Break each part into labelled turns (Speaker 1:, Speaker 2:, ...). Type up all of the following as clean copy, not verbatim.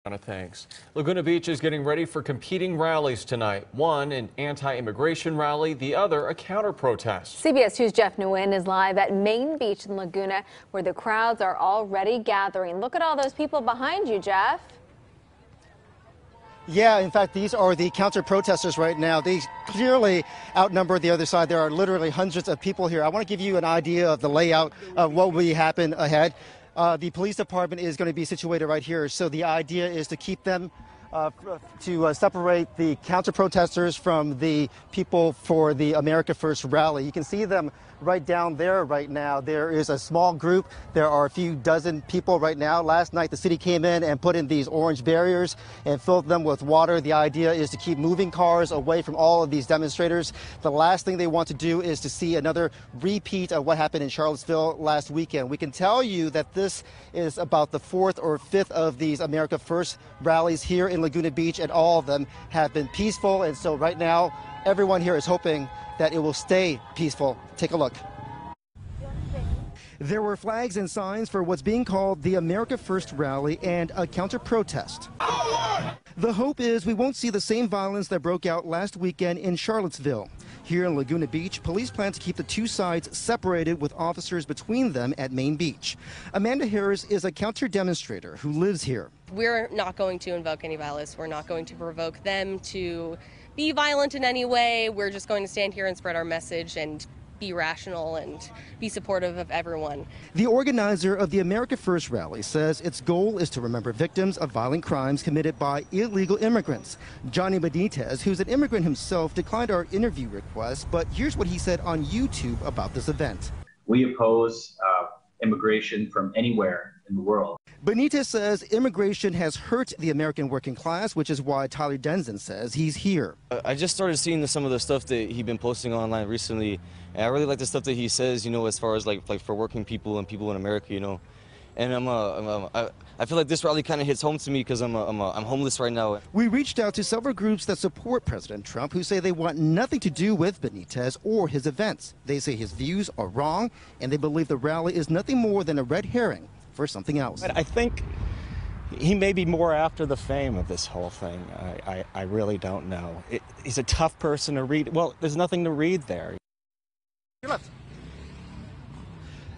Speaker 1: Thanks. Laguna Beach is getting ready for competing rallies tonight. One, an anti-immigration rally, the other, a counter-protest.
Speaker 2: CBS 2's Jeff Nguyen is live at Main Beach in Laguna, where the crowds are already gathering. Look at all those people behind you, Jeff.
Speaker 3: Yeah, in fact, these are the counter-protesters right now. They clearly outnumber the other side. There are literally hundreds of people here. I want to give you an idea of the layout of what will happen ahead. The police department is going to be situated right here. So the idea is to keep them, to separate the counter-protesters from the people for the America First rally. You can see them right down there right now. There is a small group. There are a few dozen people right now. Last night, the city came in and put in these orange barriers and filled them with water. The idea is to keep moving cars away from all of these demonstrators. The last thing they want to do is to see another repeat of what happened in Charlottesville last weekend. We can tell you that this is about the fourth or fifth of these America First rallies here in Laguna Beach, and all of them have been peaceful. And so right now, everyone here is hoping that it will stay peaceful. Take a look. There were flags and signs for what's being called the America First rally and a counter-protest. The hope is we won't see the same violence that broke out last weekend in Charlottesville. Here in Laguna Beach, police plan to keep the two sides separated with officers between them at Main Beach. Amanda Harris is a counter-demonstrator who lives here.
Speaker 4: We're not going to invoke any violence. We're not going to provoke them to be violent in any way. We're just going to stand here and spread our message and be rational and be supportive of everyone.
Speaker 3: The organizer of the America First rally says its goal is to remember victims of violent crimes committed by illegal immigrants. Johnny Benitez, who's an immigrant himself, declined our interview request, but here's what he said on YouTube about this event.
Speaker 5: We oppose immigration from anywhere in the world.
Speaker 3: Benitez says immigration has hurt the American working class, which is why Tyler Denson says he's here.
Speaker 6: I just started seeing some of the stuff that he's been posting online recently, and I really like the stuff that he says, you know, as far as like for working people and people in America, you know. And I feel like this rally kind of hits home to me because I'm homeless right now.
Speaker 3: We reached out to several groups that support President Trump who say they want nothing to do with Benitez or his events. They say his views are wrong, and they believe the rally is nothing more than a red herring for something else.
Speaker 7: I think he may be more after the fame of this whole thing. I really don't know. He's a tough person to read. Well, there's nothing to read there.
Speaker 3: Your left.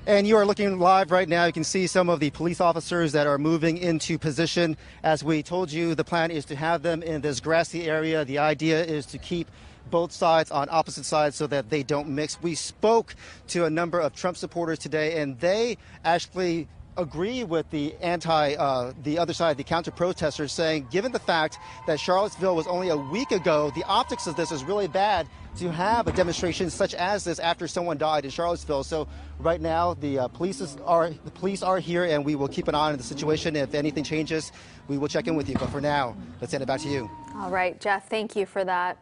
Speaker 3: And you are looking live right now. You can see some of the police officers that are moving into position. As we told you, the plan is to have them in this grassy area. The idea is to keep both sides on opposite sides so that they don't mix. We spoke to a number of Trump supporters today, and they actually agree with the other side, the counter-protesters, saying given the fact that Charlottesville was only a week ago, the optics of this is really bad to have a demonstration such as this after someone died in Charlottesville. So right now the police are here, and we will keep an eye on the situation. If anything changes, we will check in with you. But for now, let's hand it back to you.
Speaker 2: All right, Jeff, thank you for that.